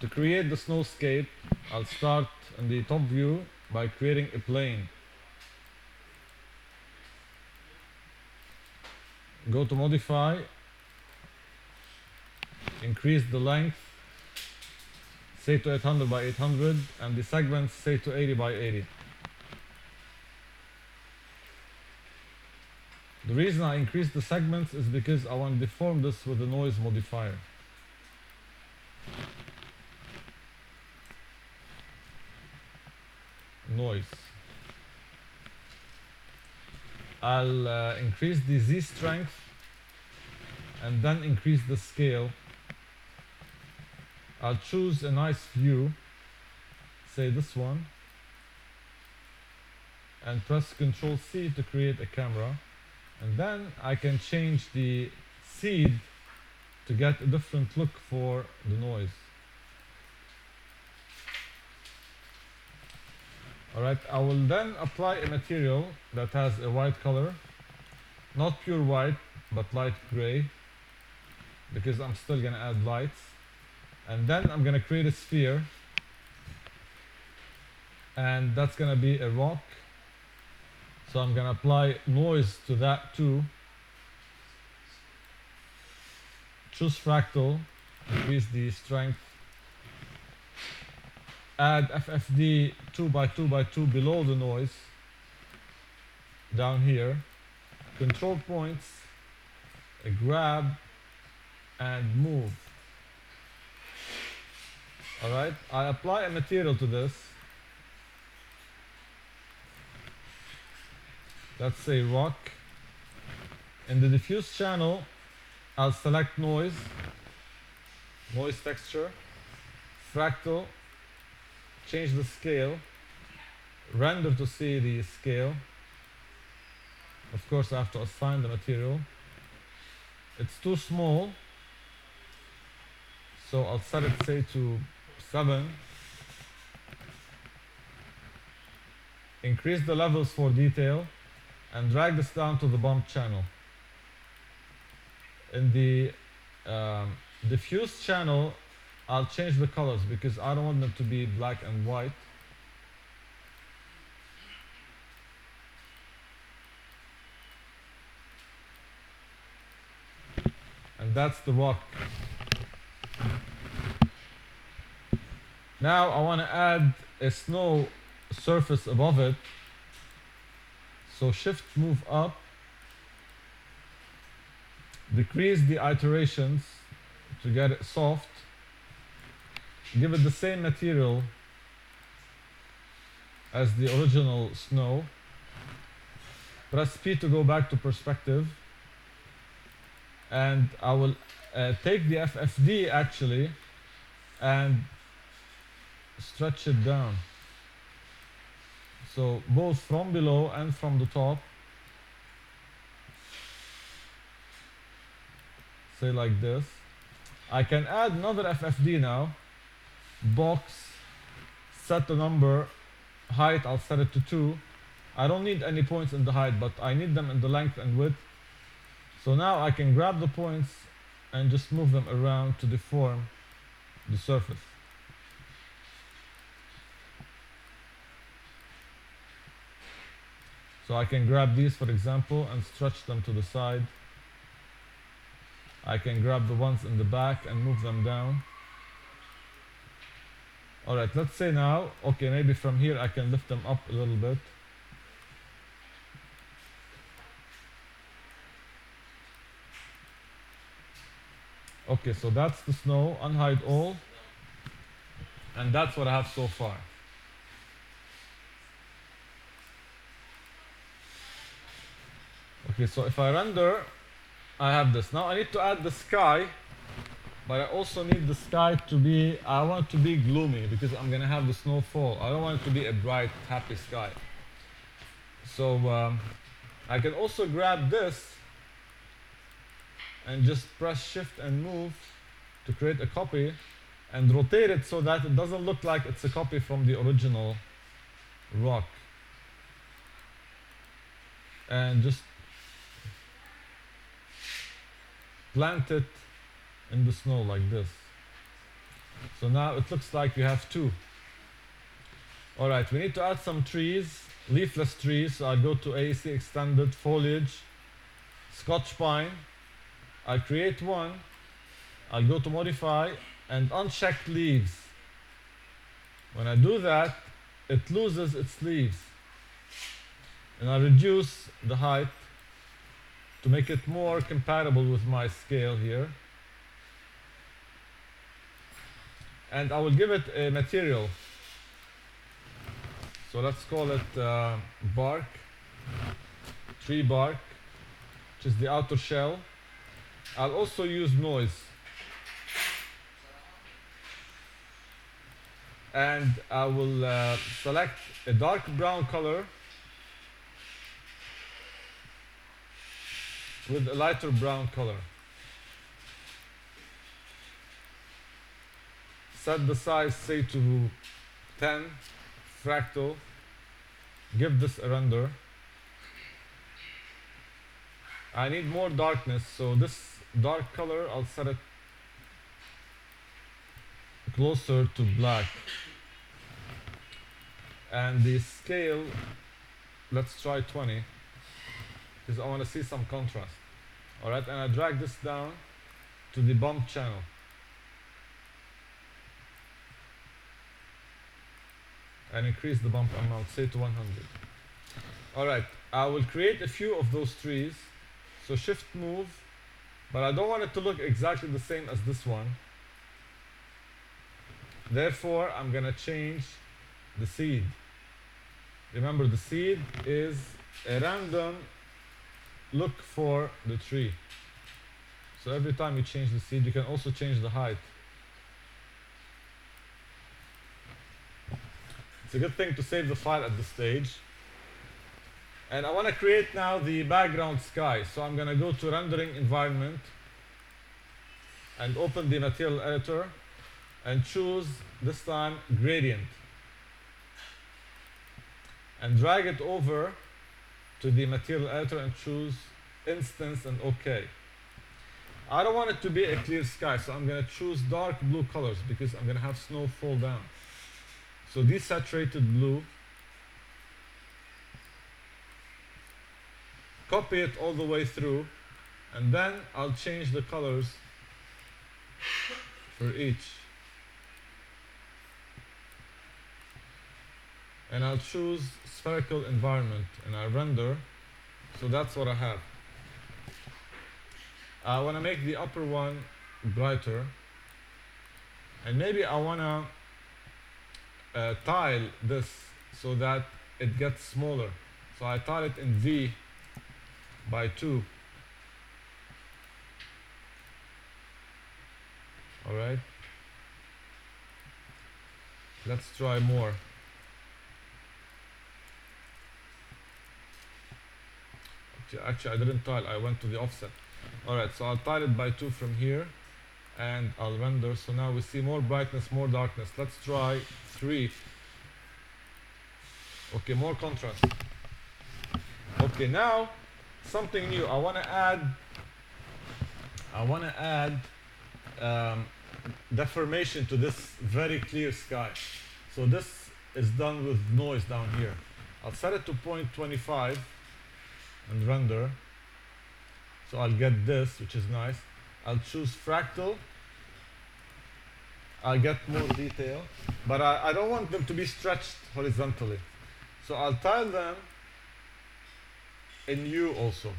To create the snowscape, I'll start in the top view by creating a plane. Go to modify, increase the length, say to 800 by 800, and the segments say to 80 by 80. The reason I increase the segments is because I want to deform this with a noise modifier. Noise. I'll increase the Z strength and then increase the scale. I'll choose a nice view, say this one, and press Ctrl C to create a camera. And then I can change the seed to get a different look for the noise. Alright, I will then apply a material that has a white color, not pure white, but light gray, because I'm still gonna add lights. And then I'm gonna create a sphere, and that's gonna be a rock. So I'm gonna apply noise to that too. Choose fractal, increase the strength. Add FFD 2 by 2 by 2 below the noise, down here. Control points, a grab, and move. Alright, I apply a material to this. Let's say rock. In the diffuse channel, I'll select noise, noise texture, fractal, change the scale, render to see the scale. Of course, I have to assign the material. It's too small, so I'll set it, say, to 7. Increase the levels for detail and drag this down to the bump channel. In the diffuse channel, I'll change the colors because I don't want them to be black and white. And that's the rock. Now I want to add a snow surface above it. So shift move up, decrease the iterations to get it soft, give it the same material as the original snow, press P to go back to perspective, and I will take the FFD actually and stretch it down. So both from below and from the top. Say like this. I can add another FFD now. Box, set the number, height I'll set it to 2. I don't need any points in the height, but I need them in the length and width. So now I can grab the points and just move them around to deform the surface. So I can grab these, for example, and stretch them to the side. I can grab the ones in the back and move them down. Alright, let's say now, okay, maybe from here I can lift them up a little bit. Okay, so that's the snow, unhide all. And that's what I have so far. Okay, so if I render, I have this. Now I need to add the sky, but I also need the sky to be, I want it to be gloomy because I'm gonna have the snowfall. I don't want it to be a bright, happy sky. So I can also grab this and just press shift and move to create a copy and rotate it so that it doesn't look like it's a copy from the original rock. And just plant it in the snow like this. So now it looks like we have two. All right, we need to add some trees, leafless trees. So I go to AEC extended foliage, Scotch pine. I create one. I'll go to modify and uncheck leaves. When I do that, it loses its leaves. And I reduce the height to make it more compatible with my scale here. And I will give it a material. So let's call it bark, tree bark, which is the outer shell. I'll also use noise. And I will select a dark brown color with a lighter brown color. Set the size, say to 10, fractal. Give this a render. I need more darkness, so this dark color, I'll set it closer to black. And the scale, let's try 20, because I want to see some contrast. Alright, and I drag this down to the bump channel. And increase the bump amount, say to 100. Alright, I will create a few of those trees. So shift move, but I don't want it to look exactly the same as this one. Therefore, I'm gonna change the seed. Remember, the seed is a random look for the tree. So every time you change the seed, you can also change the height. It's a good thing to save the file at this stage. And I want to create now the background sky. So I'm going to go to rendering environment and open the material editor and choose this time gradient. And drag it over to the material editor and choose instance and OK. I don't want it to be a clear sky, so I'm going to choose dark blue colors because I'm going to have snow fall down. So desaturated blue. Copy it all the way through, and then I'll change the colors for each. And I'll choose spherical environment and I render. So that's what I have. I want to make the upper one brighter, and maybe I want to tile this so that it gets smaller. So I tile it in V by 2. All right. Let's try more. Actually, I didn't tile. I went to the offset. All right. So I'll tile it by 2 from here, and I'll render. So now we see more brightness, more darkness. Let's try 3. Okay, more contrast. Okay, now something new. I want to add deformation to this very clear sky. So this is done with noise down here. I'll set it to 0.25 and render. So I'll get this, which is nice. I'll choose fractal. I'll get more detail, but I don't want them to be stretched horizontally. So I'll tile them in U also.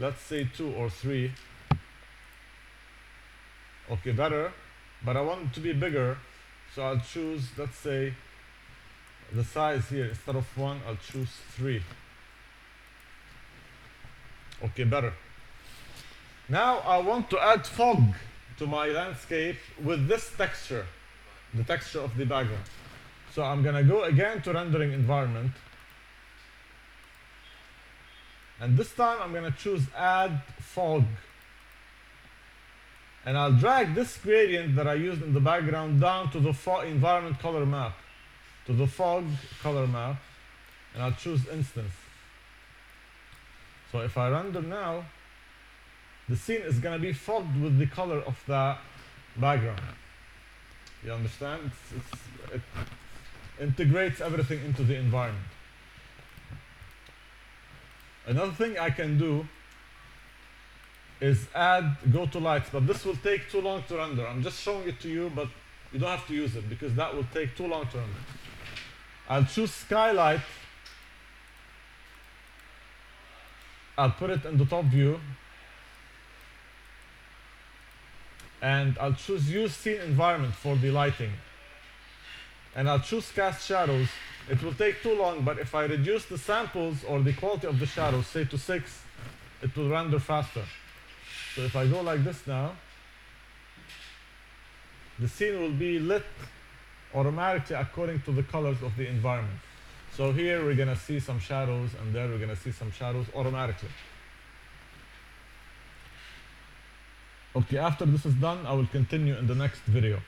Let's say 2 or 3. Okay, better, but I want it to be bigger. So I'll choose, let's say, the size here. Instead of 1, I'll choose 3. Okay, better. Now I want to add fog to my landscape with this texture, the texture of the background. So I'm gonna go again to rendering environment. And this time I'm gonna choose add fog. And I'll drag this gradient that I used in the background down to the environment color map, to the fog color map, and I'll choose instance. So if I render now, the scene is gonna be fogged with the color of the background. You understand? It integrates everything into the environment. Another thing I can do is add go to lights, but this will take too long to render. I'm just showing it to you, but you don't have to use it because that will take too long to render. I'll choose skylight. I'll put it in the top view. And I'll choose use scene environment for the lighting. And I'll choose cast shadows. It will take too long, but if I reduce the samples or the quality of the shadows, say to 6, it will render faster. So if I go like this now, the scene will be lit automatically according to the colors of the environment. So here we're gonna see some shadows, and there we're gonna see some shadows automatically. Okay, after this is done, I will continue in the next video.